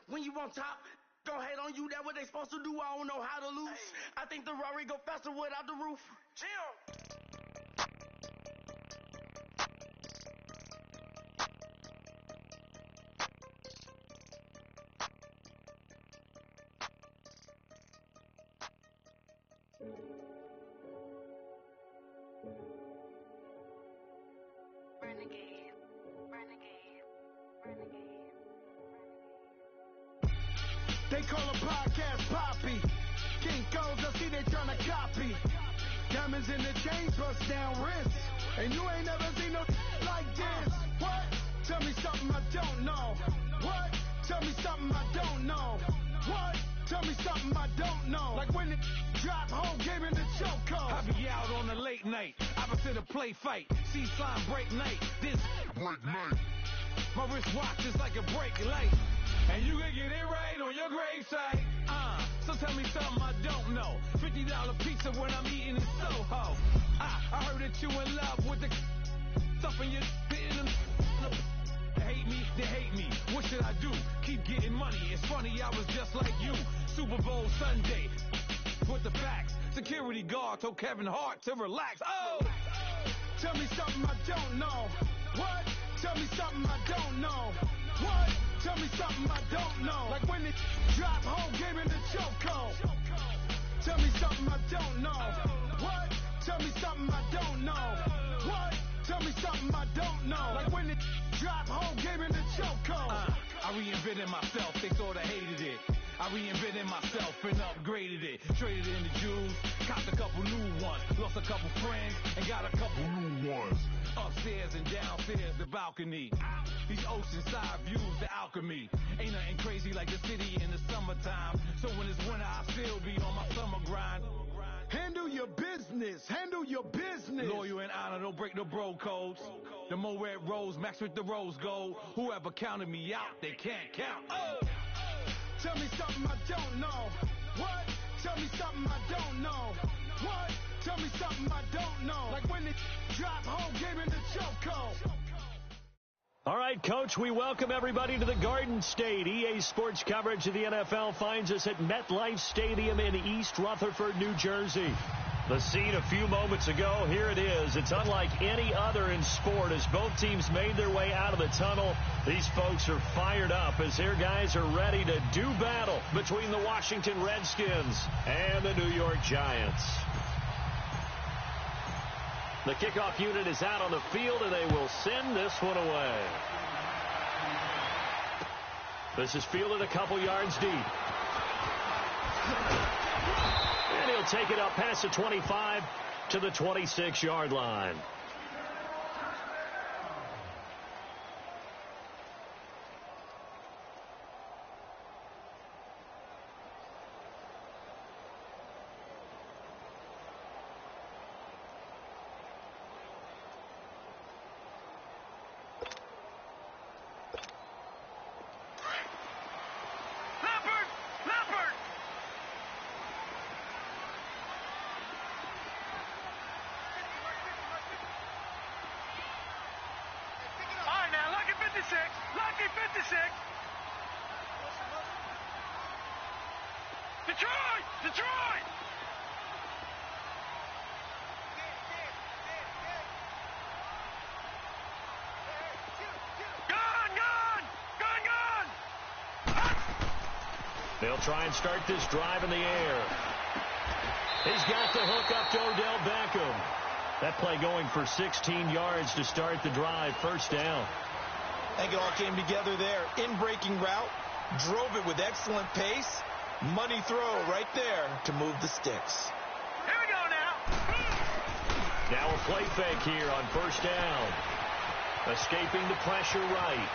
When you on top, gon' hate on you, that what they supposed to do, I don't know how to lose. I think the Rari go faster without the roof. Chill. Renegade, renegade, renegade. They call a podcast Poppy. Kinkos, I see they tryna copy. Diamonds in the chains, bust down wrists. And you ain't never seen no like this. What? Tell me something I don't know. What? Tell me something I don't know. What? Tell me something I don't know. Like when it drop home, game in the chokehold. I be out on a late night, opposite a play fight. See slime break night, this break night. My wristwatch is like a brake light. And you can get it right on your gravesite. So tell me something I don't know. $50 pizza when I'm eating in Soho. I heard that you in love with the stuff in your in them. Hate me, they hate me. What should I do? Keep getting money. It's funny, I was just like you. Super Bowl Sunday. With the facts. Security guard told Kevin Hart to relax. Oh! Tell me something I don't know. What? Tell me something I don't know. What? Tell me something I don't know. Like when it drop home, game in the chokehold. Tell me something I don't know. What? Tell me something I don't know. What? Tell me something I don't know. Like when it drop home, game in the chokehold. I reinvented myself, they sorta hated it. I reinvented myself and upgraded it. Traded in the jewels, copped a couple new ones. Lost a couple friends and got a couple new ones. Upstairs and downstairs, the balcony. These oceanside views, the alchemy. Ain't nothing crazy like the city in the summertime. So when it's winter, I still be on my summer grind. Handle your business. Handle your business. Loyal and honor, don't break the bro codes. The more red rose, max with the rose gold. Whoever counted me out, they can't count. Oh! Tell me something I don't know. What? Tell me something I don't know. What? Tell me something I don't know. Like when it drop home, game in the chokehold. All right, Coach, we welcome everybody to the Garden State. EA Sports coverage of the NFL finds us at MetLife Stadium in East Rutherford, New Jersey. The scene a few moments ago, here it is. It's unlike any other in sport as both teams made their way out of the tunnel. These folks are fired up as their guys are ready to do battle between the Washington Redskins and the New York Giants. The kickoff unit is out on the field, and they will send this one away. This is fielded a couple yards deep. And he'll take it up past the 25 to the 26-yard line. Lucky 56. Detroit! Gone! They'll try and start this drive in the air. He's got the hook up to Odell Beckham. That play going for 16 yards to start the drive. First down. I think it all came together there. In-breaking route, drove it with excellent pace. Money throw right there to move the sticks. Here we go now. Now a play fake here on first down. Escaping the pressure right.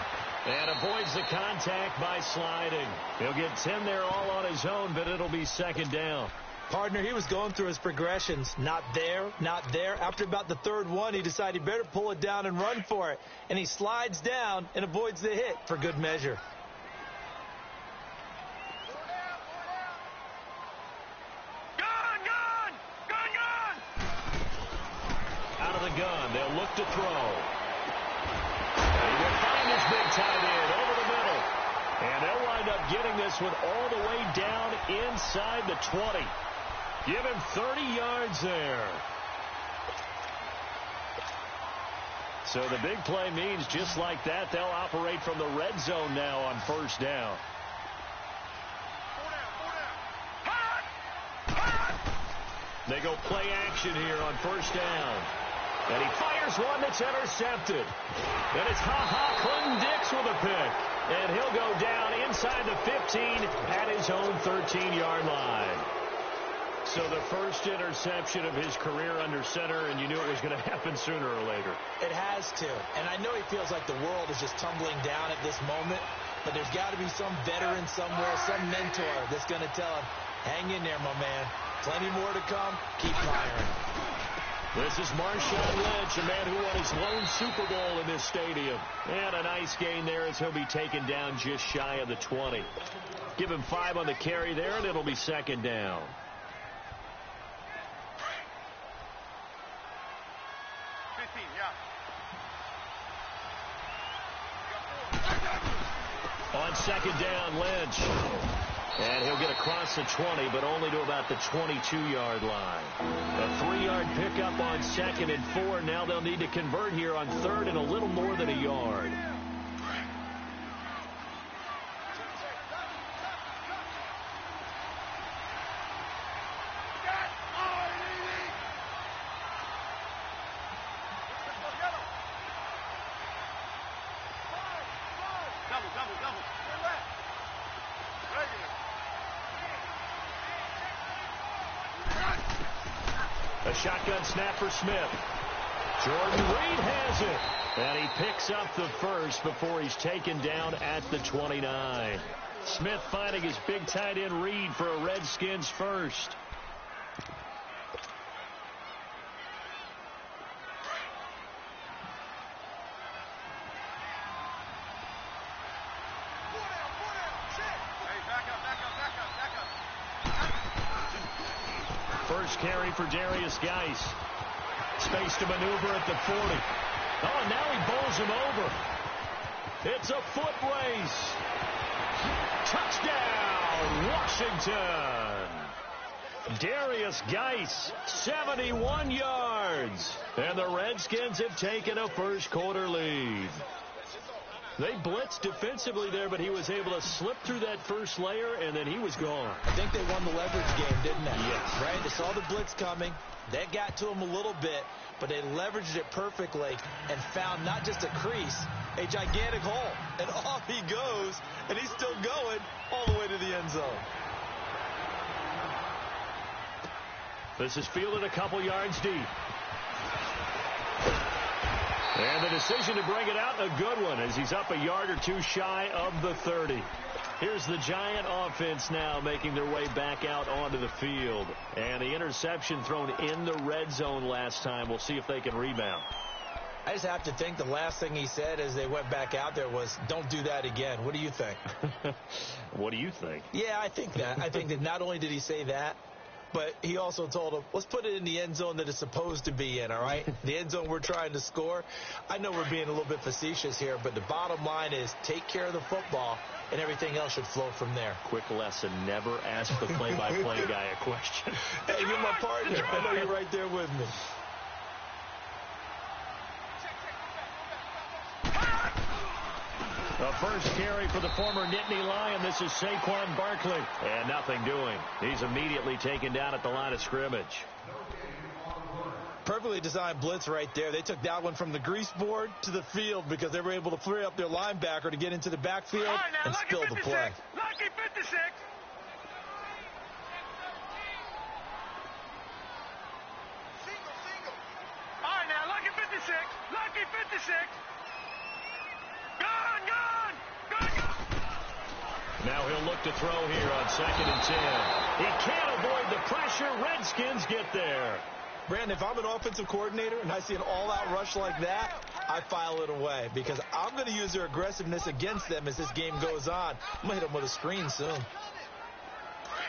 And avoids the contact by sliding. He'll get 10 there all on his own, but it'll be second down. Partner, he was going through his progressions. Not there, not there. After about the third one, he decided he better pull it down and run for it. And he slides down and avoids the hit for good measure. Gone! Out of the gun, they'll look to throw. And he will find his big tight end over the middle. And And they'll wind up getting this one all the way down inside the 20. Give him 30 yards there. So the big play means just like that, they'll operate from the red zone now on first down. They go play action here on first down. And he fires one that's intercepted. And it's Clinton-Dix with a pick. And he'll go down inside the 15 at his own 13-yard line. So the first interception of his career under center, and you knew it was going to happen sooner or later. It has to. And I know he feels like the world is just tumbling down at this moment, but there's got to be some veteran somewhere, some mentor that's going to tell him, hang in there, my man. Plenty more to come. Keep firing. This is Marshawn Lynch, a man who won his lone Super Bowl in this stadium. And a nice gain there as he'll be taken down just shy of the 20. Give him 5 on the carry there, and it'll be second down. On second down, Lynch. And he'll get across the 20, but only to about the 22-yard line. A 3-yard pickup on second and 4. Now they'll need to convert here on third and a little more than a yard. A shotgun snap for Smith. Jordan Reed has it. And he picks up the first before he's taken down at the 29. Smith finding his big tight end Reed for a Redskins first. First carry for Darius Geis. Space to maneuver at the 40. Oh, now he bowls him over. It's a foot race. Touchdown, Washington. Darius Geis, 71 yards. And the Redskins have taken a first quarter lead. They blitzed defensively there, but he was able to slip through that first layer, and then he was gone. I think they won the leverage game, didn't they? Yes. Right? They saw the blitz coming. That got to him a little bit, but they leveraged it perfectly and found not just a crease, a gigantic hole. And off he goes, and he's still going all the way to the end zone. This is fielded a couple yards deep. And the decision to bring it out, a good one, as he's up a yard or two shy of the 30. Here's the Giant offense now making their way back out onto the field. And the interception thrown in the red zone last time. We'll see if they can rebound. I just have to think the last thing he said as they went back out there was, don't do that again. What do you think? What do you think? Yeah, I think that. I think that not only did he say that, but he also told him, let's put it in the end zone that it's supposed to be in, all right? The end zone we're trying to score. I know we're being a little bit facetious here, but the bottom line is take care of the football, and everything else should flow from there. Quick lesson, never ask the play-by-play guy a question. Hey, you're my partner. I know you're right there with me. The first carry for the former Nittany Lion. This is Saquon Barkley. And nothing doing. He's immediately taken down at the line of scrimmage. Perfectly designed blitz right there. They took that one from the grease board to the field because they were able to free up their linebacker to get into the backfield and spill the play. Lucky 56. All right, now, lucky 56. Lucky 56. Gone. Now he'll look to throw here on 2nd and 10. He can't avoid the pressure. Redskins get there. Brandon, if I'm an offensive coordinator and I see an all-out rush like that, I file it away because I'm going to use their aggressiveness against them as this game goes on. I'm going to hit them with a screen soon.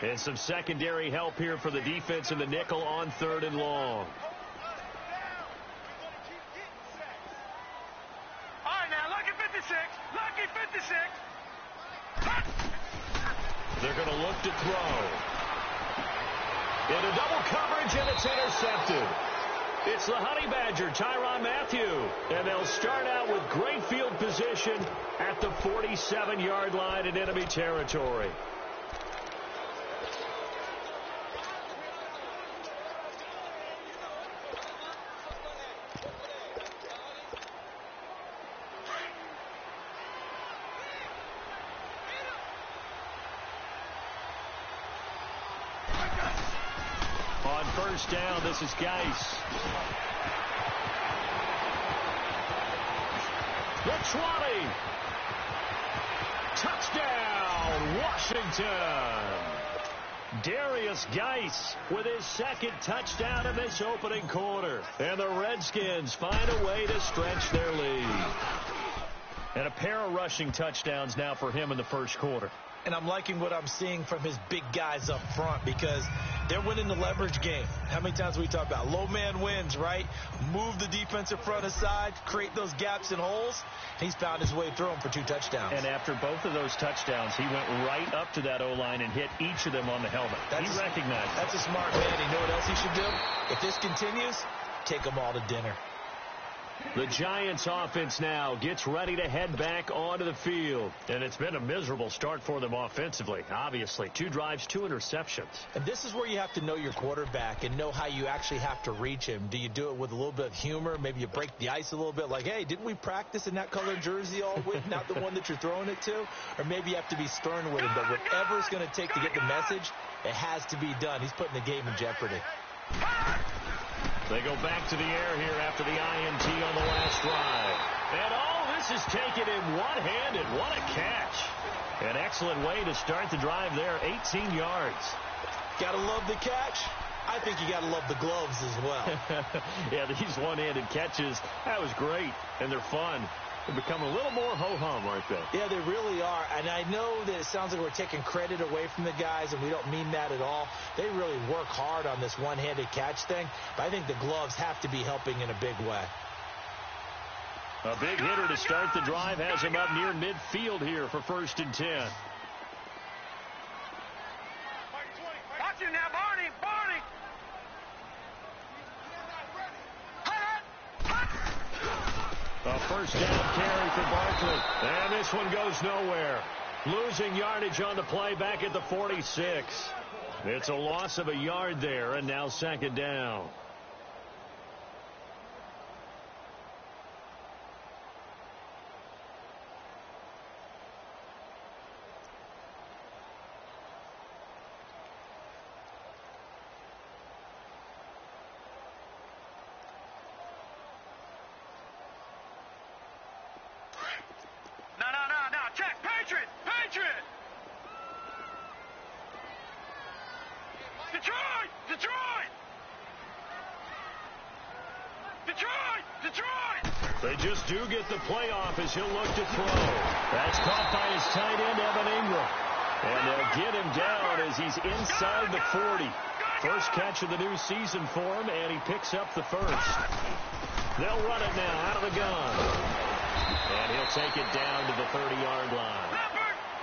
And some secondary help here for the defense in the nickel on 3rd and long. All right, now, lucky 56. Lucky 56. Touchdown! They're going to look to throw. Into double coverage, and it's intercepted. It's the Honey Badger, Tyrann Mathieu. And they'll start out with great field position at the 47-yard line in enemy territory. On first down, this is Geis. The 20. Touchdown, Washington. Darius Geis with his second touchdown in this opening quarter. And the Redskins find a way to stretch their lead. And a pair of rushing touchdowns now for him in the first quarter. And I'm liking what I'm seeing from his big guys up front because they're winning the leverage game. How many times we talk about low man wins, right? Move the defensive front aside, create those gaps and holes. He's found his way through them for 2 touchdowns. And after both of those touchdowns, he went right up to that O-line and hit each of them on the helmet. He recognized it. That's a smart man. You know what else he should do? If this continues, take them all to dinner. The Giants offense now gets ready to head back onto the field. And it's been a miserable start for them offensively, obviously. 2 drives, 2 interceptions. And this is where you have to know your quarterback and know how you actually have to reach him. Do you do it with a little bit of humor? Maybe you break the ice a little bit like, hey, didn't we practice in that colored jersey all week, not the one that you're throwing it to? Or maybe you have to be stern with him. But whatever it's going to take to get the message, it has to be done. He's putting the game in jeopardy. They go back to the air here after the INT on the last drive. And this is taken in one-handed. What a catch. An excellent way to start the drive there, 18 yards. Gotta love the catch. I think you gotta love the gloves as well. Yeah, these one-handed catches, that was great, and they're fun. They become a little more ho-hum, aren't they? Yeah, they really are. And I know that it sounds like we're taking credit away from the guys, and we don't mean that at all. They really work hard on this one-handed catch thing, but I think the gloves have to be helping in a big way. A big hitter to start the drive has him up near midfield here for 1st and 10. Watch him now, Barney! Barney! A first down carry for Barkley. And this one goes nowhere. Losing yardage on the play back at the 46. It's a loss of a yard there, and now 2nd down. No, check! Patriot! Patriot! Detroit! Detroit! Detroit! Detroit! They just do get the playoff as he'll look to throw. That's caught by his tight end, Evan Ingram. And they'll get him down as he's inside the 40. First catch of the new season for him, and he picks up the first. They'll run it now out of the gun. And he'll take it down to the 30-yard line.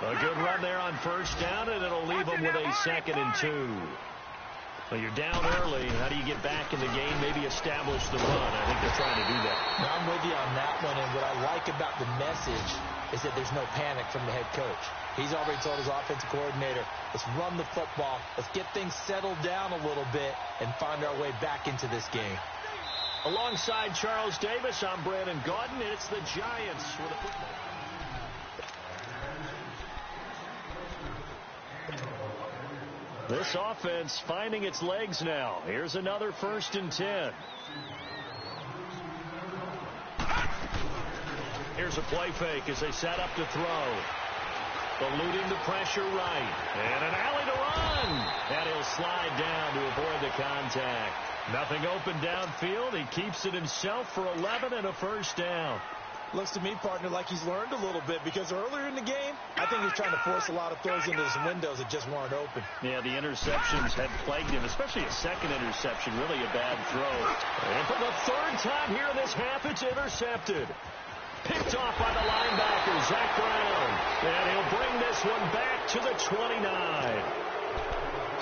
A good run there on first down, and it'll leave them with a 2nd and 2. Well, you're down early. How do you get back in the game? Maybe establish the run. I think they're trying to do that. Now, I'm with you on that one, and what I like about the message is that there's no panic from the head coach. He's already told his offensive coordinator, let's run the football, let's get things settled down a little bit, and find our way back into this game. Alongside Charles Davis, I'm Brandon Gaudin. It's the Giants with a football. This offense finding its legs now. Here's another 1st and 10. Here's a play fake as they set up to throw. Eluding the pressure right. And an alley to run. And he'll slide down to avoid the contact. Nothing open downfield. He keeps it himself for 11 and a first down. Looks to me, partner, like he's learned a little bit because earlier in the game, I think he's trying to force a lot of throws into his windows that just weren't open. Yeah, the interceptions had plagued him, especially a second interception, really a bad throw. And for the 3rd time here in this half, it's intercepted. Picked off by the linebacker, Zach Brown. And he'll bring this one back to the 29.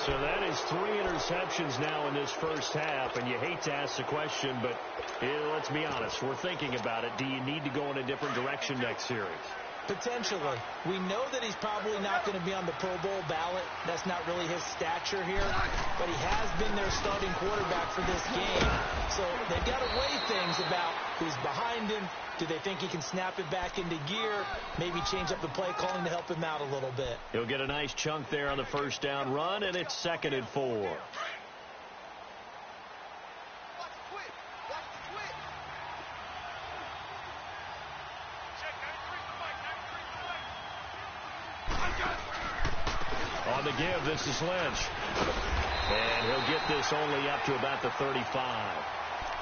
So that is 3 interceptions now in this first half, and you hate to ask the question, but let's be honest. We're thinking about it. Do you need to go in a different direction next series? Potentially. We know that he's probably not going to be on the Pro Bowl ballot. That's not really his stature here, but he has been their starting quarterback for this game. So they've got to weigh things about who's behind him. Do they think he can snap it back into gear? Maybe change up the play calling to help him out a little bit. He'll get a nice chunk there on the first down run, and it's 2nd and 4. On the give, this is Lynch. And he'll get this only up to about the 35.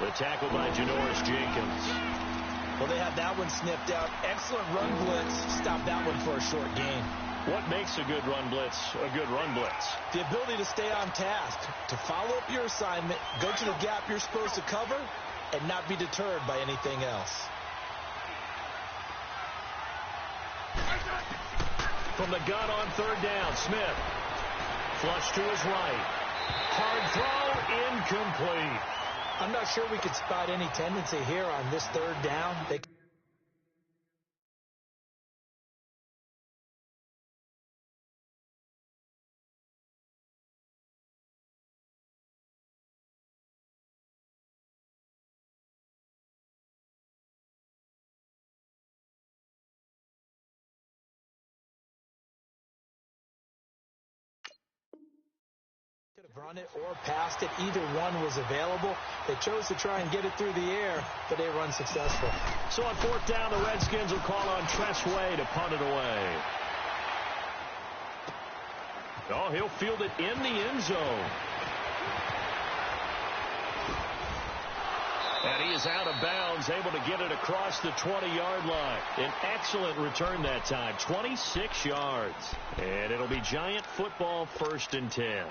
The tackle by Janoris Jenkins. Well, they had that one sniffed out. Excellent run blitz. Stop that one for a short gain. What makes a good run blitz a good run blitz? The ability to stay on task, to follow up your assignment, go to the gap you're supposed to cover, and not be deterred by anything else. From the gun on 3rd down, Smith. Flush to his right. Hard throw, incomplete. I'm not sure we could spot any tendency here on this 3rd down. Could have run it or passed it. Either one was available. They chose to try and get it through the air, but they were unsuccessful. So on 4th down, the Redskins will call on Tress Way to punt it away. Oh, he'll field it in the end zone. And he is out of bounds, able to get it across the 20-yard line. An excellent return that time, 26 yards. And it'll be Giant football, 1st and 10.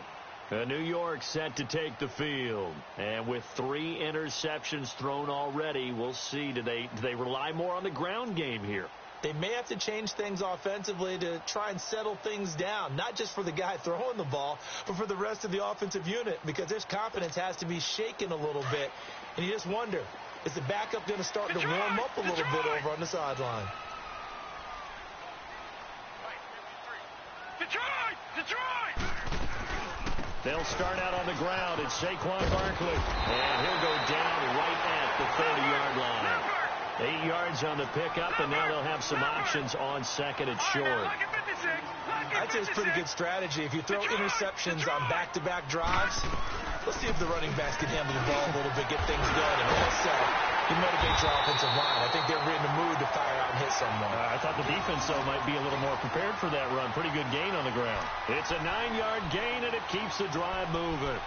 New York set to take the field. And with 3 interceptions thrown already, we'll see. Do they rely more on the ground game here? They may have to change things offensively to try and settle things down, not just for the guy throwing the ball, but for the rest of the offensive unit, because their confidence has to be shaken a little bit. And you just wonder, is the backup going to start to warm up a little bit over on the sideline? Detroit! They'll start out on the ground. It's Saquon Barkley. And he'll go down right at the 30-yard line. 8 yards on the pickup, and now they'll have some options on 2nd and short. I'd say it's pretty good strategy. If you throw interceptions on back-to-back drives, let's see if the running backs can handle the ball a little bit, get things going, and also you motivate your offensive line. I think they're in the mood to fire out and hit someone. I thought the defense, though, might be a little more prepared for that run. Pretty good gain on the ground. It's a 9-yard gain, and it keeps the drive moving.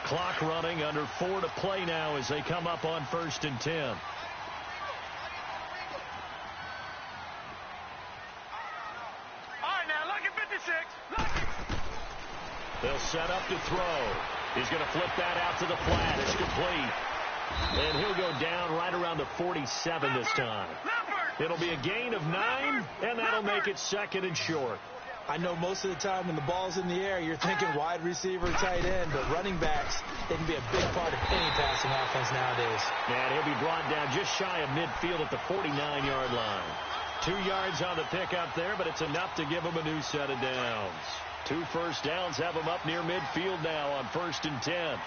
Clock running, under 4 to play now as they come up on 1st and 10. All right, now, look at 56. Look. They'll set up to throw. He's going to flip that out to the flat. It's complete. And he'll go down right around the 47 this time. It'll be a gain of 9, and that'll make it 2nd and short. I know most of the time when the ball's in the air, you're thinking wide receiver, tight end, but running backs, they can be a big part of any passing offense nowadays. And he'll be brought down just shy of midfield at the 49-yard line. 2 yards on the pickup there, but it's enough to give him a new set of downs. 2 first downs have him up near midfield now on 1st and 10.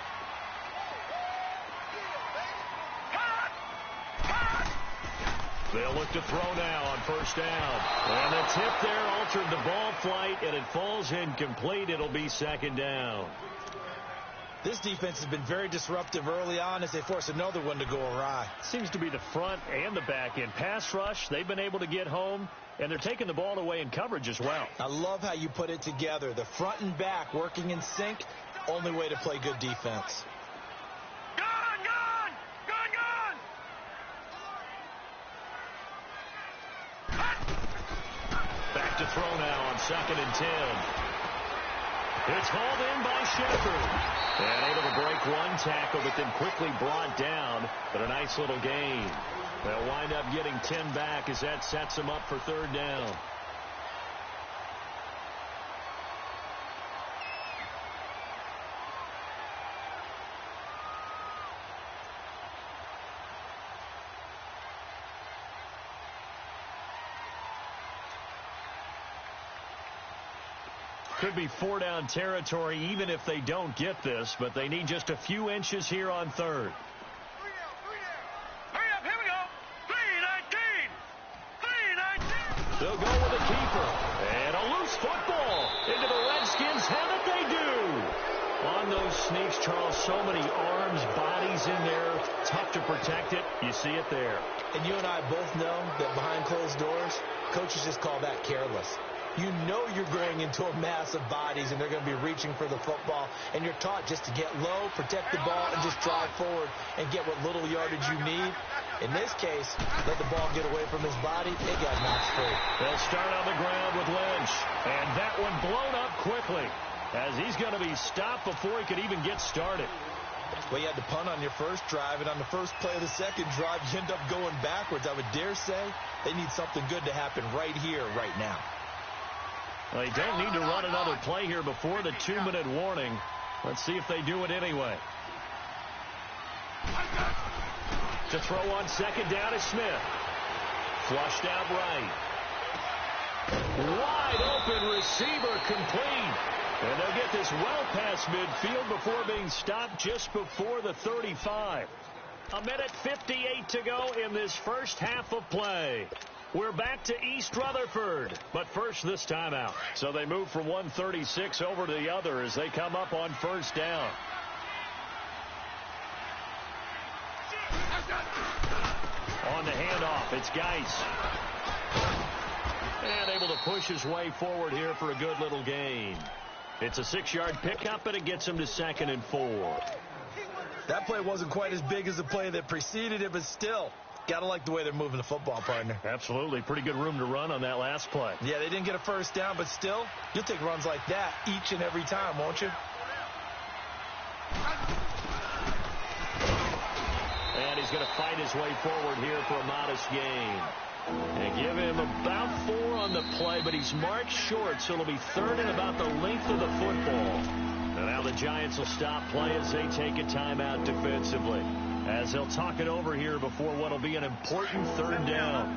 They'll look to throw now on 1st down. And the tip there altered the ball flight, and it falls incomplete. It'll be 2nd down. This defense has been very disruptive early on as they force another one to go awry. Seems to be the front and the back end. Pass rush, they've been able to get home, and they're taking the ball away in coverage as well. I love how you put it together. The front and back working in sync, only way to play good defense. Back to throw now on 2nd and 10. It's hauled in by Shepard. And able to break one tackle, but then quickly brought down. But a nice little gain. They'll wind up getting 10 back as that sets them up for third down. Could be 4-down territory even if they don't get this, but they need just a few inches here on third. Hurry up, here we go. 3-19. They'll go with a keeper. And a loose football into the Redskins' helmet. They do. On those sneaks, Charles, so many arms, bodies in there. Tough to protect it. You see it there. And you and I both know that behind closed doors, coaches just call that careless. You know you're going into a mass of bodies, and they're going to be reaching for the football, and you're taught just to get low, protect the ball, and just drive forward and get what little yardage you need. In this case, let the ball get away from his body. It got knocked free. They'll start on the ground with Lynch, and that one blown up quickly as he's going to be stopped before he could even get started. Well, you had to punt on your first drive, and on the first play of the second drive, you end up going backwards. I would dare say they need something good to happen right here, right now. Well, they don't need to run another play here before the 2-minute warning. Let's see if they do it anyway. To throw on second down is Smith. Flushed out right. Wide open receiver complete. And they'll get this well past midfield before being stopped just before the 35. 1:58 to go in this first half of play. We're back to East Rutherford, but first this timeout. So they move from 136 over to the other as they come up on first down. On the handoff, it's Geis. And able to push his way forward here for a good little gain. It's a 6-yard pickup, and it gets him to 2nd and 4. That play wasn't quite as big as the play that preceded it, but still. Got to like the way they're moving the football, partner. Absolutely. Pretty good room to run on that last play. Yeah, they didn't get a first down, but still, you'll take runs like that each and every time, won't you? And he's going to fight his way forward here for a modest gain. And give him about 4 on the play, but he's marked short, so it'll be 3rd and about the length of the football. And now the Giants will stop play as they take a timeout defensively, as they'll talk it over here before what will be an important 3rd down.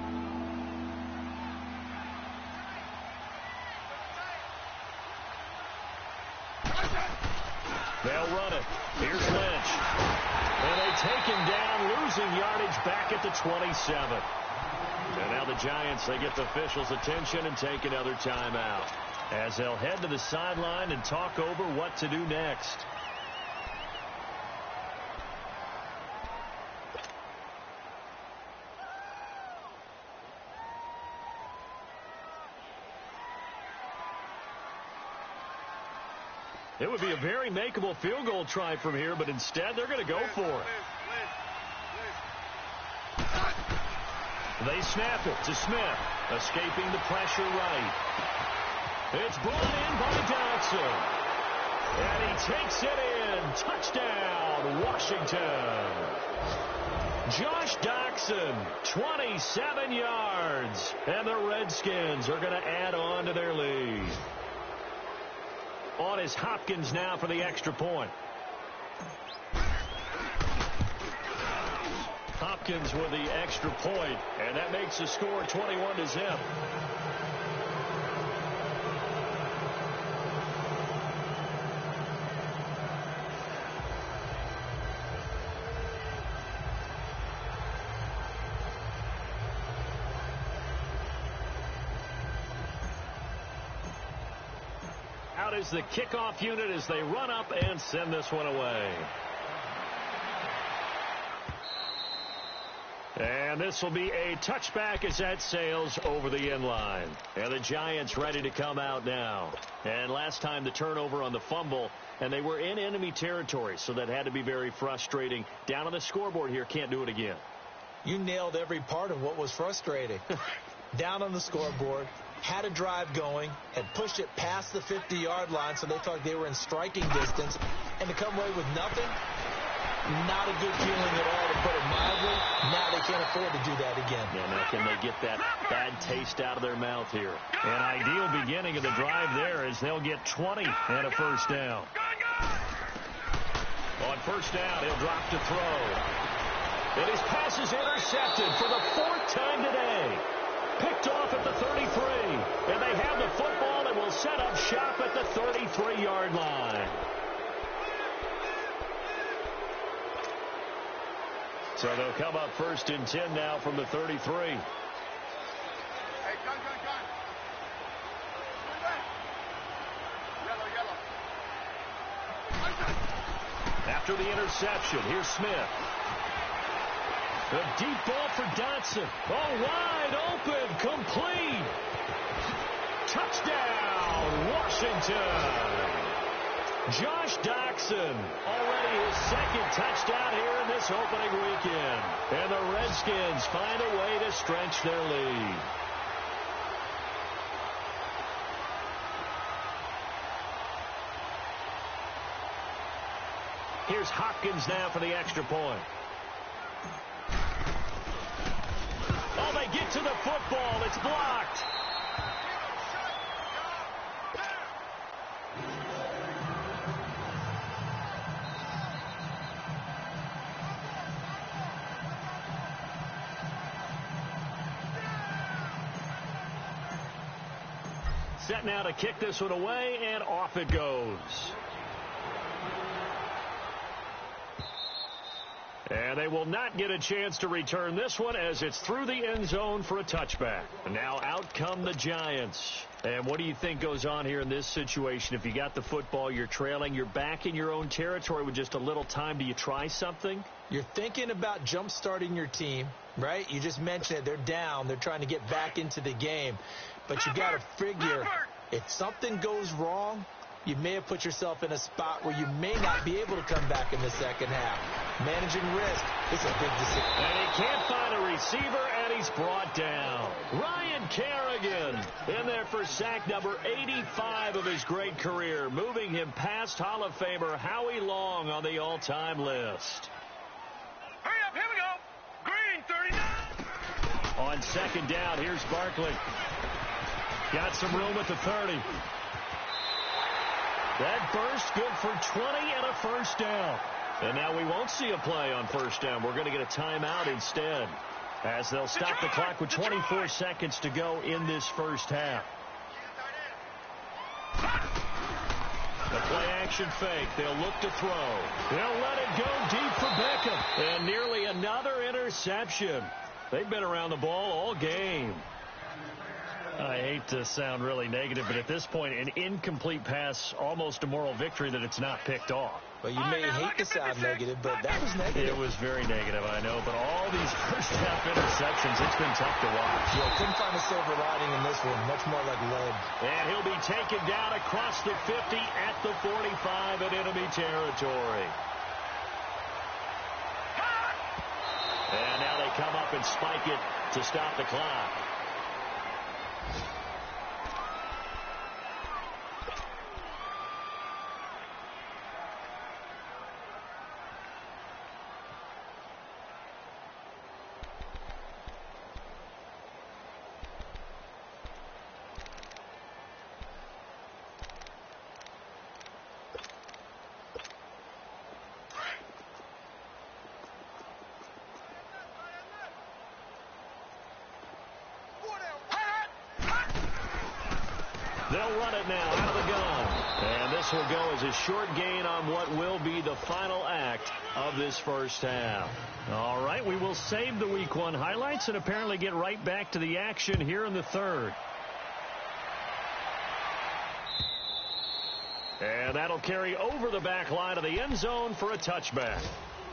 They'll run it. Here's Lynch. And they take him down, losing yardage back at the 27. And now the Giants, they get the officials' attention and take another timeout, as they'll head to the sideline and talk over what to do next. It would be a very makeable field goal try from here, but instead they're going to go for it. They snap it to Smith, escaping the pressure right. It's brought in by Dodson. And he takes it in. Touchdown, Washington. Josh Doxson, 27 yards. And the Redskins are going to add on to their lead. On is Hopkins now for the extra point. Hopkins with the extra point, and that makes the score 21-0. Out is the kickoff unit as they run up and send this one away. And this will be a touchback as that sails over the end line. And the Giants ready to come out now. And last time the turnover on the fumble, and they were in enemy territory, so that had to be very frustrating. Down on the scoreboard here, can't do it again. You nailed every part of what was frustrating. Down on the scoreboard, had a drive going, and pushed it past the 50-yard line so they felt they were in striking distance, and to come away with nothing, not a good feeling at all, to put it mildly. Now they can't afford to do that again. Yeah, now can they get that bad taste out of their mouth here? An ideal beginning of the drive there as they'll get 20 and a first down. On first down, he'll drop to throw. And his pass is intercepted for the 4th time today. Picked off at the 33. And they have the football and will set up shop at the 33-yard line. So they'll come up 1st and 10 now from the 33. Hey, gun. Yellow. After the interception, here's Smith. A deep ball for Dotson. Oh, wide open, complete. Touchdown, Washington. Josh Dotson, already his 2nd touchdown here in this opening weekend. And the Redskins find a way to stretch their lead. Here's Hopkins now for the extra point. Oh, they get to the football. It's blocked. Set now to kick this one away, and off it goes. And they will not get a chance to return this one as it's through the end zone for a touchback. And now out come the Giants. And what do you think goes on here in this situation? If you got the football, you're trailing, you're back in your own territory with just a little time. Do you try something? You're thinking about jump-starting your team, right? You just mentioned it. They're down. They're trying to get back into the game. But you got to figure if something goes wrong, you may have put yourself in a spot where you may not be able to come back in the second half. Managing risk is a big decision. And he can't find a receiver, and he's brought down. Ryan Kerrigan in there for sack number 85 of his great career, moving him past Hall of Famer Howie Long on the all-time list. Hurry up, here we go. Green, 39. On 2nd down, here's Barkley. Got some room at the 30. That burst good for 20 and a first down. And now we won't see a play on first down. We're going to get a timeout instead, as they'll stop the clock with 24 seconds to go in this first half. The play-action fake. They'll look to throw. They'll let it go deep for Beckham. And nearly another interception. They've been around the ball all game. I hate to sound really negative, but at this point, an incomplete pass, almost a moral victory that it's not picked off. Well, you may hate to sound negative, but that was negative. It was very negative, I know, but all these first-half interceptions, it's been tough to watch. Yeah, couldn't find a silver lining in this one, much more like lead. And he'll be taken down across the 50 at the 45 in enemy territory. And now they come up and spike it to stop the clock. They'll run it now out of the gun. And this will go as a short gain on what will be the final act of this first half. All right, we will save the Week 1 highlights and apparently get right back to the action here in the third. And that'll carry over the back line of the end zone for a touchback.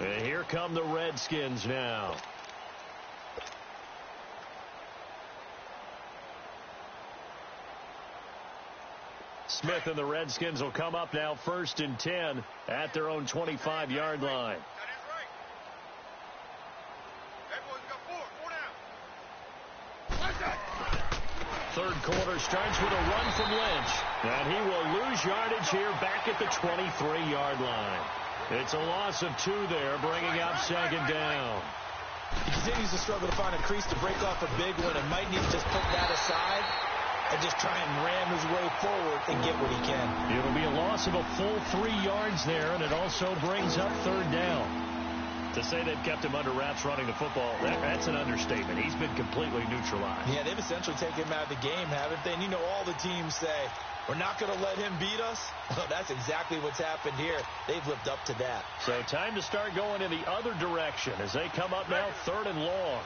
And here come the Redskins now. Smith and the Redskins will come up now 1st and 10 at their own 25-yard line. third quarter starts with a run from Lynch. And he will lose yardage here back at the 23-yard line. It's a loss of 2 there, bringing up second down. He continues to struggle to find a crease to break off a big one and might need to just put that aside and just try and ram his way forward and get what he can. It'll be a loss of a full 3 yards there, and it also brings up third down. To say they've kept him under wraps running the football, that's an understatement. He's been completely neutralized. Yeah, they've essentially taken him out of the game, haven't they? And you know all the teams say, we're not going to let him beat us. Well, that's exactly what's happened here. They've lived up to that. So time to start going in the other direction as they come up now third and long.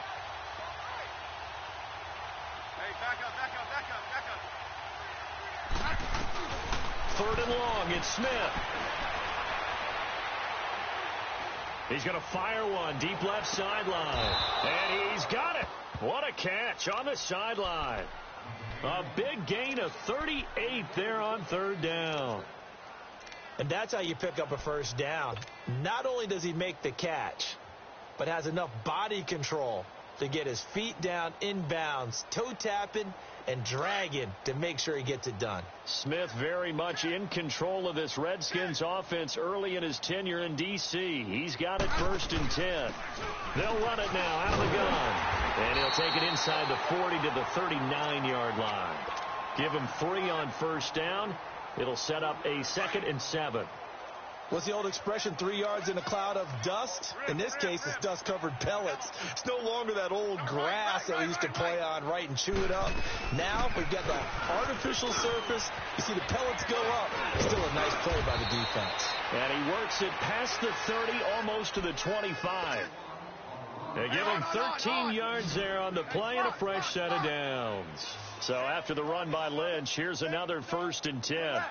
Hey, back up, back up, back up, back up. Third and long, it's Smith. He's going to fire one deep left sideline. And he's got it. What a catch on the sideline. A big gain of 38 there on third down. And that's how you pick up a first down. Not only does he make the catch, but has enough body control to get his feet down inbounds, toe tapping and dragging to make sure he gets it done. Smith very much in control of this Redskins offense early in his tenure in D.C. He's got it 1st and 10. They'll run it now out of the gun. And he'll take it inside the 40 to the 39-yard line. Give him 3 on first down. It'll set up a 2nd and 7. What's the old expression, 3 yards in a cloud of dust? In this case, it's dust-covered pellets. It's no longer that old grass that we used to play on, right, and chew it up. Now we've got that artificial surface. You see the pellets go up. Still a nice play by the defense. And he works it past the 30, almost to the 25. They give him 13 yards there on the play and a fresh set of downs. So after the run by Lynch, here's another 1st and 10. Hey,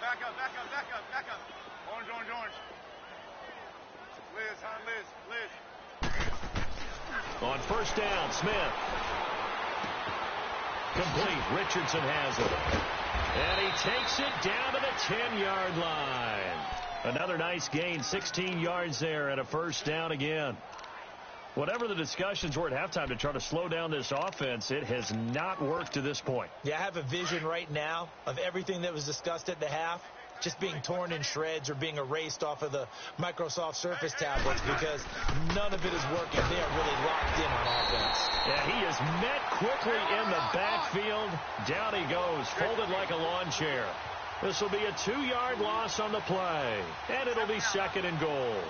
back up, back up, back up, back up. Orange, orange, orange. Liz, huh, Liz. On first down, Smith. Complete. Richardson has it. And he takes it down to the 10-yard line. Another nice gain, 16 yards there and a first down again. Whatever the discussions were at halftime to try to slow down this offense, it has not worked to this point. Yeah, I have a vision right now of everything that was discussed at the half just being torn in shreds or being erased off of the Microsoft Surface tablets because none of it is working. They are really locked in on offense. Yeah, he is met quickly in the backfield. Down he goes, folded like a lawn chair. This will be a 2-yard loss on the play, and it'll be 2nd and goal.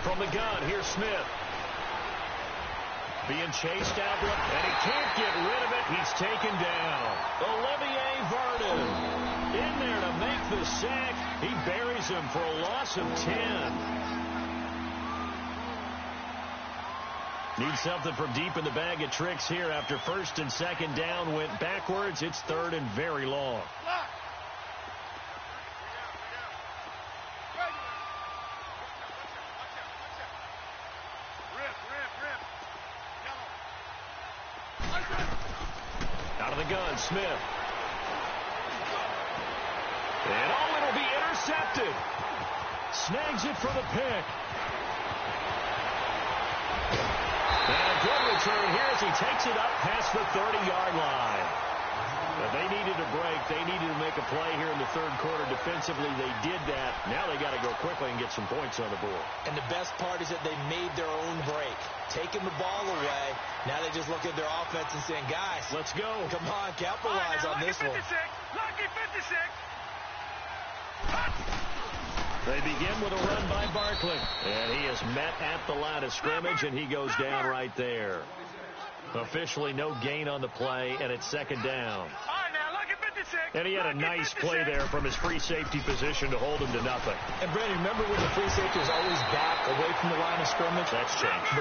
From the gun, here's Smith. Being chased out, and he can't get rid of it. He's taken down. Olivier Vernon in there to make the sack. He buries him for a loss of 10. Needs something from deep in the bag of tricks here after 1st and 2nd down went backwards. It's 3rd and very long. Out of the gun, Smith. And it'll be intercepted. Snags it for the pick. And a good return here as he takes it up past the 30-yard line. But they needed a break. They needed to make a play here in the third quarter. Defensively, they did that. Now they got to go quickly and get some points on the board. And the best part is that they made their own break. Taking the ball away. Now they just look at their offense and saying, guys, let's go. Come on, capitalize on this one. Lucky 56. They begin with a run by Barkley. And he is met at the line of scrimmage, and he goes down right there. Officially no gain on the play, and it's 2nd down. And he had a nice play there from his free safety position to hold him to nothing. And, Brandon, remember when the free safety was always back away from the line of scrimmage? That's changed.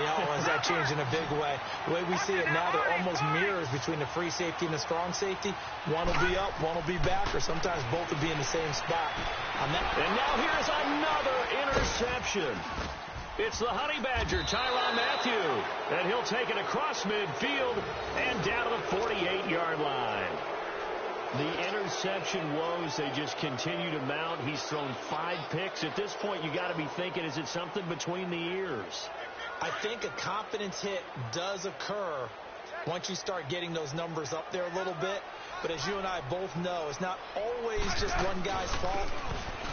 That changed in a big way. The way we see it now, they're almost mirrors between the free safety and the strong safety. One will be up, one will be back, or sometimes both will be in the same spot. And now here's another interception. It's the Honey Badger, Tyrann Mathieu. And he'll take it across midfield and down to the 48-yard line. The interception woes, they just continue to mount. He's thrown 5 picks. At this point, you got to be thinking, is it something between the ears? I think a confidence hit does occur once you start getting those numbers up there a little bit. But as you and I both know, it's not always just one guy's fault.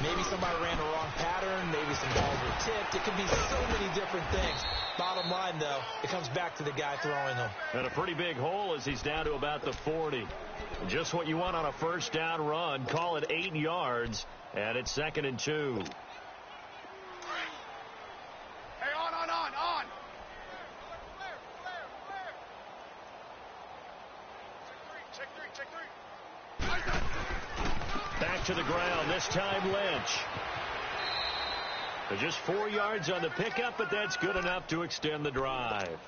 Maybe somebody ran the wrong pattern. Maybe some balls were tipped. It could be so many different things. Bottom line, though, it comes back to the guy throwing them. And a pretty big hole as he's down to about the 40. Just what you want on a first down run. Call it 8 yards, and it's 2nd and 2. Hey, on. Check three. Back to the ground, this time Lynch. Just 4 yards on the pickup, but that's good enough to extend the drive.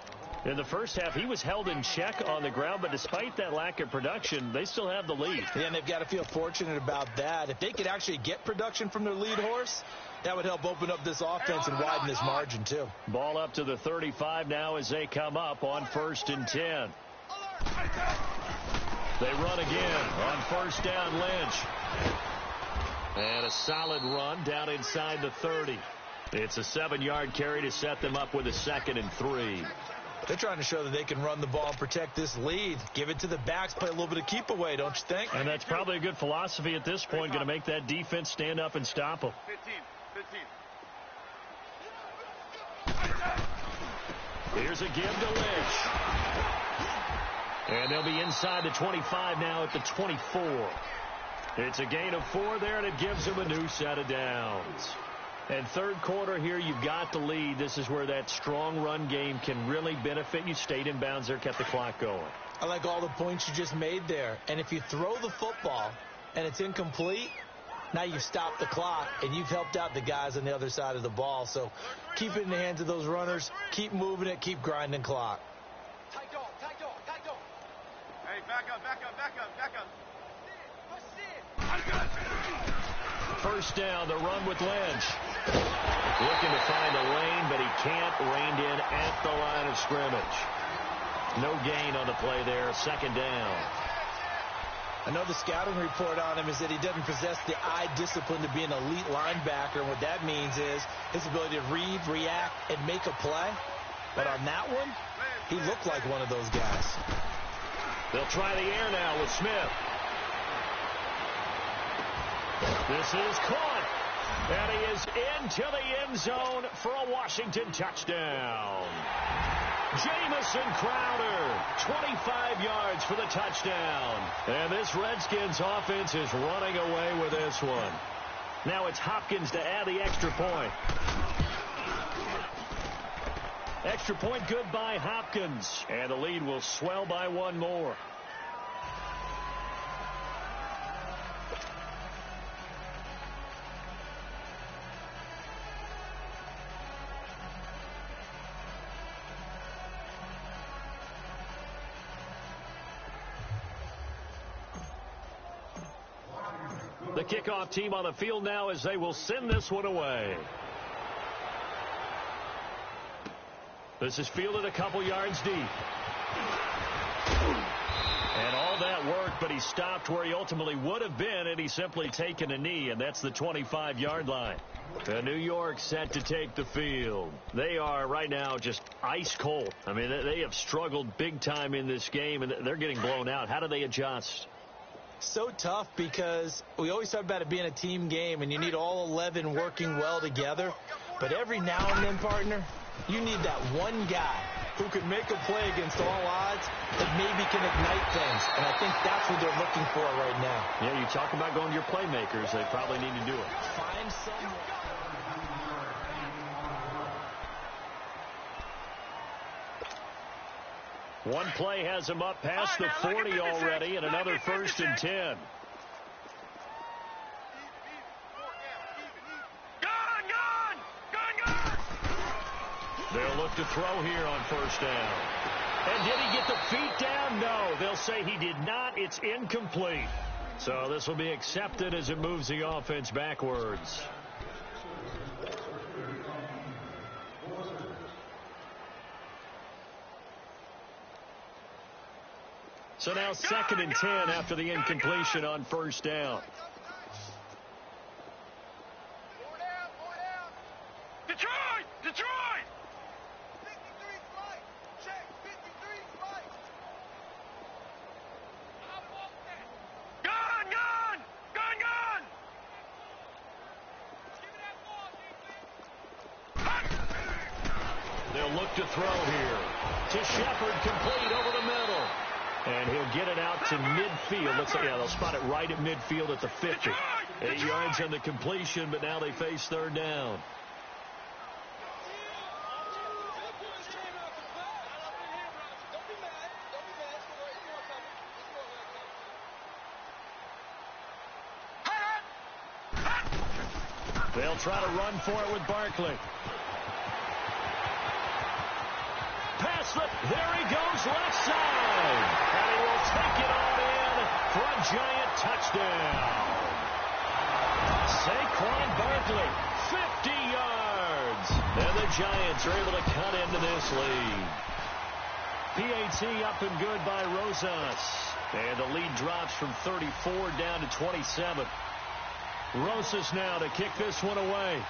In the first half, he was held in check on the ground, but despite that lack of production, they still have the lead. Yeah, and they've got to feel fortunate about that. If they could actually get production from their lead horse, that would help open up this offense and widen this margin, too. Ball up to the 35 now as they come up on 1st and 10. They run again on 1st down, Lynch. And a solid run down inside the 30. It's a 7-yard carry to set them up with a 2nd and 3. They're trying to show that they can run the ball and protect this lead. Give it to the backs, play a little bit of keep away, don't you think? And that's probably a good philosophy at this point, going to make that defense stand up and stop them. 15. Here's a give to Lynch. And they'll be inside the 25 now at the 24. It's a gain of 4 there, and it gives them a new set of downs. And third quarter here, you've got the lead. This is where that strong run game can really benefit you. Stayed in bounds there, kept the clock going. I like all the points you just made there. And if you throw the football and it's incomplete, now you've stopped the clock and you've helped out the guys on the other side of the ball. So keep it in the hands of those runners. Keep moving it. Keep grinding clock. Tight dog. Hey, back up. First down, the run with Lynch. Looking to find a lane, but he can't. Reined in at the line of scrimmage. No gain on the play there. 2nd down. I know the scouting report on him is that he doesn't possess the eye discipline to be an elite linebacker. And what that means is his ability to read, react, and make a play. But on that one, he looked like one of those guys. They'll try the air now with Smith. This is caught. And he is into the end zone for a Washington touchdown. Jamison Crowder, 25 yards for the touchdown. And this Redskins offense is running away with this one. Now it's Hopkins to add the extra point. Extra point good by Hopkins. And the lead will swell by 1 more. The kickoff team on the field now as they will send this one away. This is fielded a couple yards deep. And all that worked, but he stopped where he ultimately would have been, and he's simply taken a knee, and that's the 25-yard line. And New York set to take the field. They are right now just ice cold. I mean, they have struggled big time in this game, and they're getting blown out. How do they adjust? So tough because we always talk about it being a team game, and you need all 11 working well together. But every now and then, partner, you need that one guy who can make a play against all odds that maybe can ignite things. And I think that's what they're looking for right now. Yeah, you talk about going to your playmakers. They probably need to do it. Find someone. One play has him up past the 40 already, and another 1st and 10. They'll look to throw here on 1st down. And did he get the feet down? No, they'll say he did not. It's incomplete. So this will be accepted as it moves the offense backwards. So now 2nd and 10 after the incompletion on first down. Detroit! Detroit! 53 flight. Check. 53 flight. Gun! Gun! Gun! Gun! They'll look to throw here. To Shepard, complete over the middle. And he'll get it out to midfield. Looks like, yeah, they'll spot it right at midfield at the 50. 8 yards on the completion, but now they face 3rd down. They'll try to run for it with Barkley. Pass it. There he goes, left side. And he will take it on in for a giant touchdown. Saquon Barkley, 50 yards. And the Giants are able to cut into this lead. PAT up and good by Rosas. And the lead drops from 34 down to 27. Rosas now to kick this one away.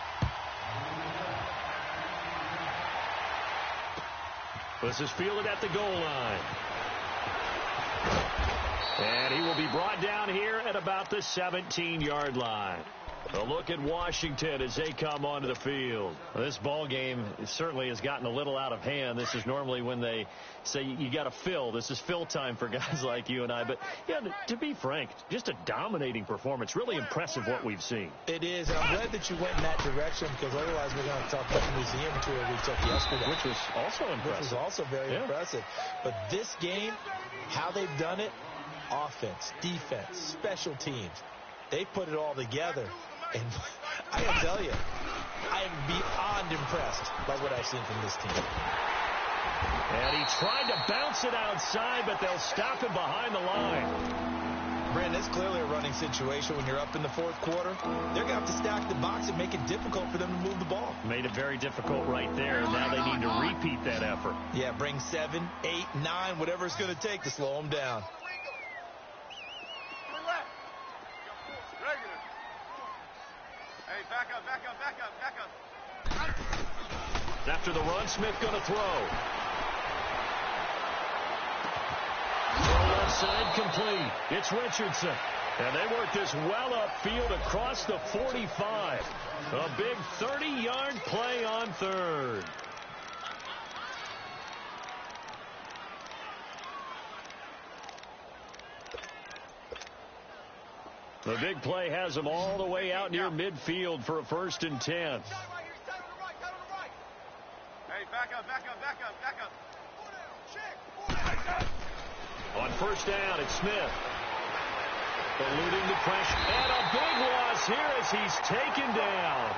This is fielded at the goal line. And he will be brought down here at about the 17-yard line. A look at Washington as they come onto the field. This ball game certainly has gotten a little out of hand. This is normally when they say you got to fill. This is fill time for guys like you and I. But, yeah, to be frank, just a dominating performance. Really impressive what we've seen. It is. And I'm glad that you went in that direction because otherwise we're going to talk about the museum tour we took yesterday. Which was also impressive. Which was also very impressive. But this game, how they've done it, offense, defense, special teams, they put it all together. And I got to tell you, I am beyond impressed by what I've seen from this team. And he tried to bounce it outside, but they'll stop him behind the line. Brandon, it's clearly a running situation when you're up in the 4th quarter. They're going to have to stack the box and make it difficult for them to move the ball. Made it very difficult right there. Now they need to repeat that effort. Yeah, bring 7, 8, 9, whatever it's going to take to slow them down. Hey, back up, back up, back up, back up. After the run, Smith going to throw. Throw left side complete. It's Richardson. And they work this well upfield across the 45. A big 30-yard play on 3rd. The big play has them all the way out near midfield for a 1st and 10. Hey, back up, back up, back up, back up. On 1st down, it's Smith. Eluding the pressure. And a big loss here as he's taken down.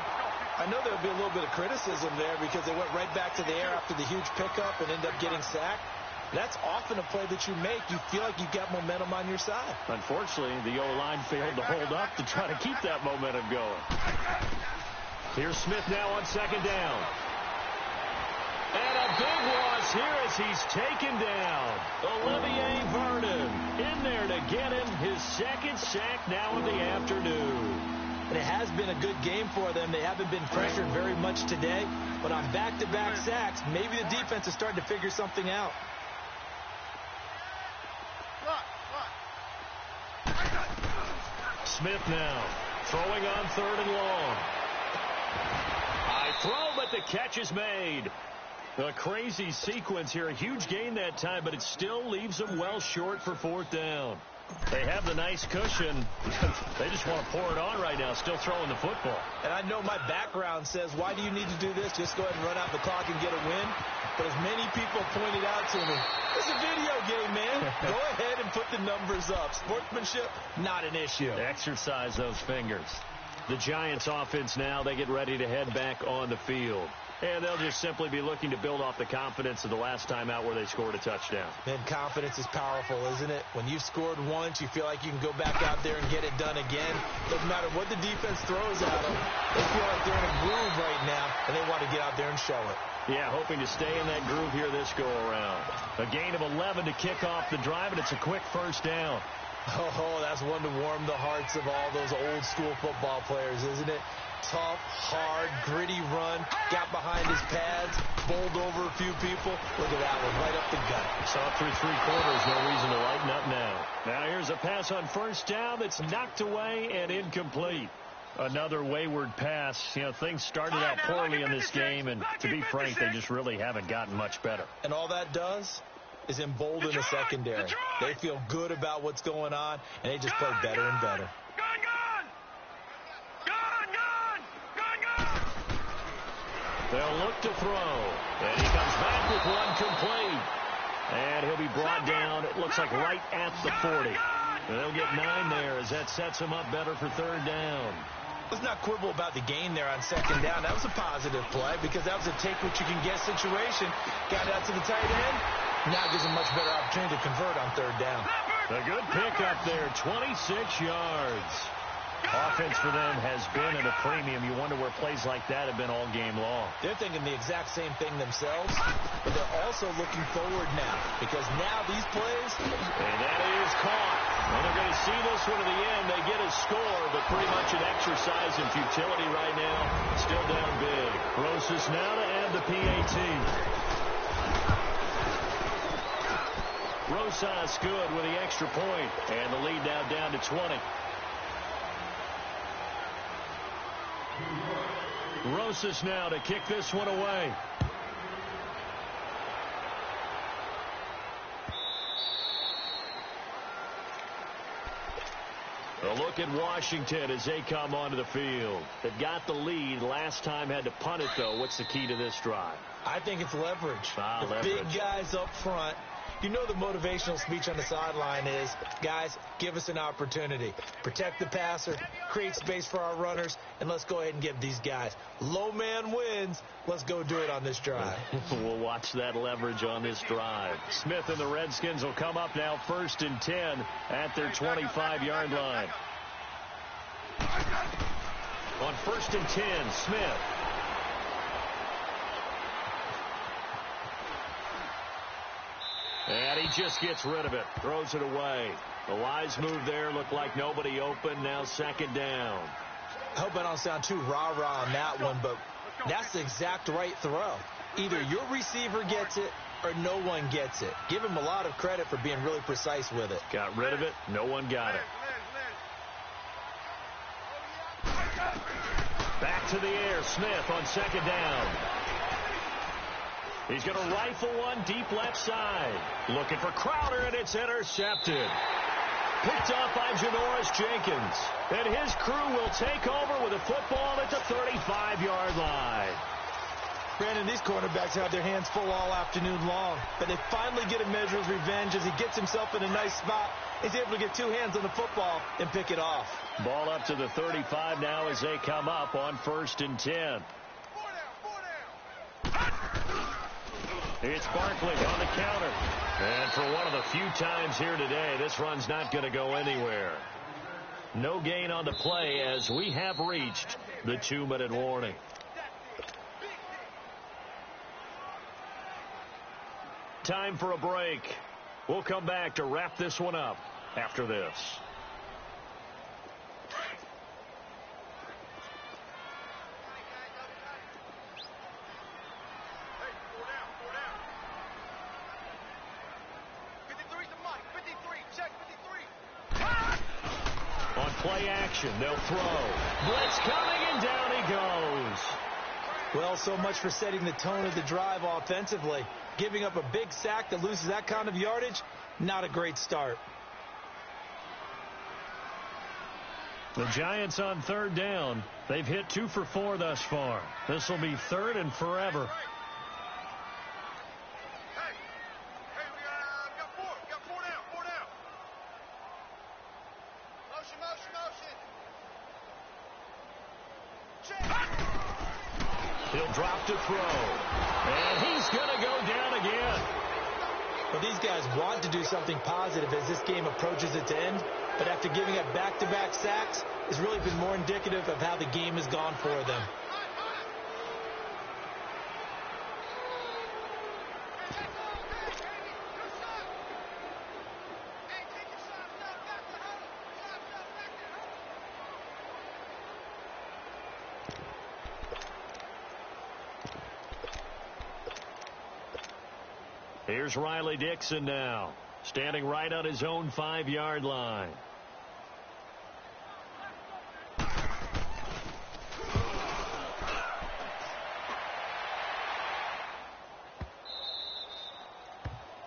I know there'll be a little bit of criticism there because they went right back to the air after the huge pickup and ended up getting sacked. That's often a play that you make. You feel like you've got momentum on your side. Unfortunately, the O-line failed to hold up to try to keep that momentum going. Here's Smith now on 2nd down. And a big loss here as he's taken down. Olivier Vernon in there to get him his 2nd sack now of the afternoon. And it has been a good game for them. They haven't been pressured very much today. But on back-to-back sacks, maybe the defense is starting to figure something out. Smith now throwing on 3rd and long. High throw, but the catch is made. A crazy sequence here. A huge gain that time, but it still leaves them well short for 4th down. They have the nice cushion. They just want to pour it on right now, still throwing the football. And I know my background says, why do you need to do this? Just go ahead and run out the clock and get a win. But as many people pointed out to me, it's a video game, man. Go ahead and put the numbers up. Sportsmanship, not an issue. Exercise those fingers. The Giants offense now, they get ready to head back on the field. And they'll just simply be looking to build off the confidence of the last time out where they scored a touchdown. And confidence is powerful, isn't it? When you've scored once, you feel like you can go back out there and get it done again. Doesn't matter what the defense throws at them. They feel like they're in a groove right now, and they want to get out there and show it. Yeah, hoping to stay in that groove here this go-around. A gain of 11 to kick off the drive, and it's a quick first down. Oh, that's one to warm the hearts of all those old-school football players, isn't it? Tough, hard, gritty run, got behind his pads, bowled over a few people. Look at that one, right up the gut. Saw through 3 quarters, no reason to lighten up now. Now here's a pass on first down that's knocked away and incomplete. Another wayward pass. You know, things started out poorly in this game, and to be frank, they just really haven't gotten much better. And all that does is embolden the secondary. They feel good about what's going on, and they just play better and better. They'll look to throw, and he comes back with one complete. And he'll be brought down, it looks like right at the 40. They'll get 9 there as that sets him up better for third down. Let's not quibble about the gain there on second down. That was a positive play because that was a take-what-you-can-get situation. Got out to the tight end. Now gives him much better opportunity to convert on third down. A good pickup there, 26 yards. Offense for them has been at a premium. You wonder where plays like that have been all game long. They're thinking the exact same thing themselves, but they're also looking forward now because now these plays. And that is caught. And they're going to see this one to the end. They get a score, but pretty much an exercise in futility right now. Still down big. Rosas now to add the PAT. Rosas good with the extra point, and the lead now down to 20. Rosas now to kick this one away. A look at Washington as they come onto the field. They've got the lead. Last time had to punt it, though. What's the key to this drive? I think it's leverage. Leverage. Big guys up front. You know the motivational speech on the sideline is, guys, give us an opportunity. Protect the passer, create space for our runners, and let's go ahead and give these guys. Low man wins. Let's go do it on this drive. We'll watch that leverage on this drive. Smith and the Redskins will come up now 1st and 10 at their 25-yard line. On 1st and 10, Smith. And he just gets rid of it. Throws it away. The wise move there. Looked like nobody open. Now 2nd down. I hope I don't sound too rah-rah on that one, but that's the exact right throw. Either your receiver gets it or no one gets it. Give him a lot of credit for being really precise with it. Got rid of it. No one got it. Back to the air. Smith on 2nd down. He's going to rifle one deep left side. Looking for Crowder, and it's intercepted. Picked off by Janoris Jenkins. And his crew will take over with a football at the 35-yard line. Brandon, these cornerbacks have their hands full all afternoon long. But they finally get a measure of revenge as he gets himself in a nice spot. He's able to get 2 hands on the football and pick it off. Ball up to the 35 now as they come up on 1st and 10. It's Barkley on the counter. And for one of the few times here today, this run's not going to go anywhere. No gain on the play as we have reached the 2-minute warning. Time for a break. We'll come back to wrap this one up after this. On play action, they'll throw. Blitz coming, and down he goes. Well, so much for setting the tone of the drive offensively. Giving up a big sack that loses that kind of yardage, not a great start. The Giants on 3rd down. They've hit 2 for 4 thus far. This will be 3rd and forever. He'll drop to throw. And he's going to go down again. Well, these guys want to do something positive as this game approaches its end, but after giving up back-to-back sacks, it's really been more indicative of how the game has gone for them. Here's Riley Dixon now, standing right on his own 5-yard line.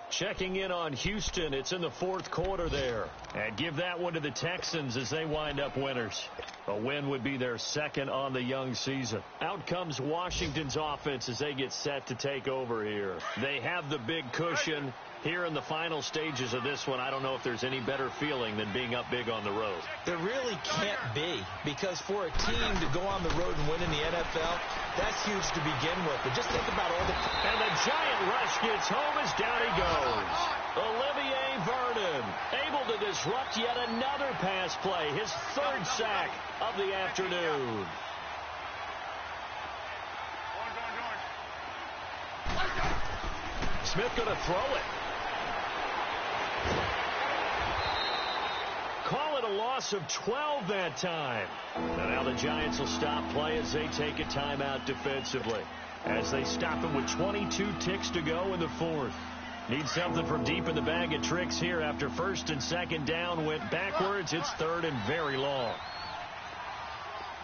Checking in on Houston. It's in the fourth quarter there. And give that one to the Texans as they wind up winners. A win would be their second on the young season. Out comes Washington's offense as they get set to take over here. They have the big cushion. Here in the final stages of this one, I don't know if there's any better feeling than being up big on the road. There really can't be, because for a team to go on the road and win in the NFL, that's huge to begin with. But just think about all the... And the giant rush gets home as down he goes. Olivier Vernon able to disrupt yet another pass play, his third sack of the afternoon. Smith going to throw it. Call it a loss of 12 that time. And now the Giants will stop play as they take a timeout defensively, as they stop him with 22 ticks to go in the fourth. Need something from deep in the bag of tricks here after first and second down went backwards. It's third and very long.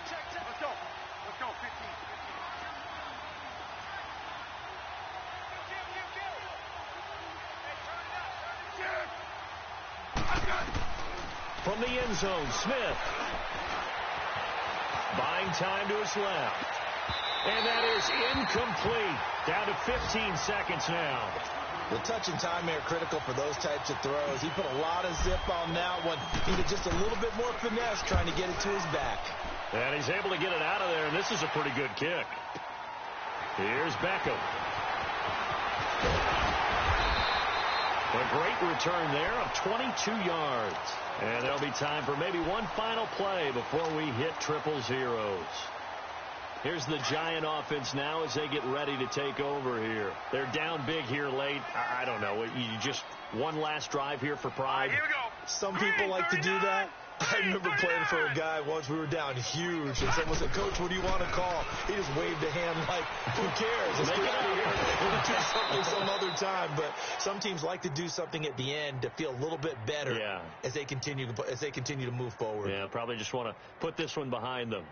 Let's go. Let's go. 15. From the end zone, Smith. Buying time to his left. And that is incomplete. Down to 15 seconds now. The touch and time are critical for those types of throws. He put a lot of zip on that one. Needed just a little bit more finesse trying to get it to his back. And he's able to get it out of there, and this is a pretty good kick. Here's Beckham. A great return there of 22 yards. And there'll be time for maybe one final play before we hit triple zeros. Here's the Giant offense now as they get ready to take over here. They're down big here late. I don't know. You just one last drive here for pride. Here we go. Some people like to do that. I remember playing for a guy once. We were down huge, and someone said, "Coach, what do you want to call?" He just waved a hand like, "Who cares? Let's get out of here. We'll do something some other time." But some teams like to do something at the end to feel a little bit better as they continue to move forward. Yeah, probably just want to put this one behind them.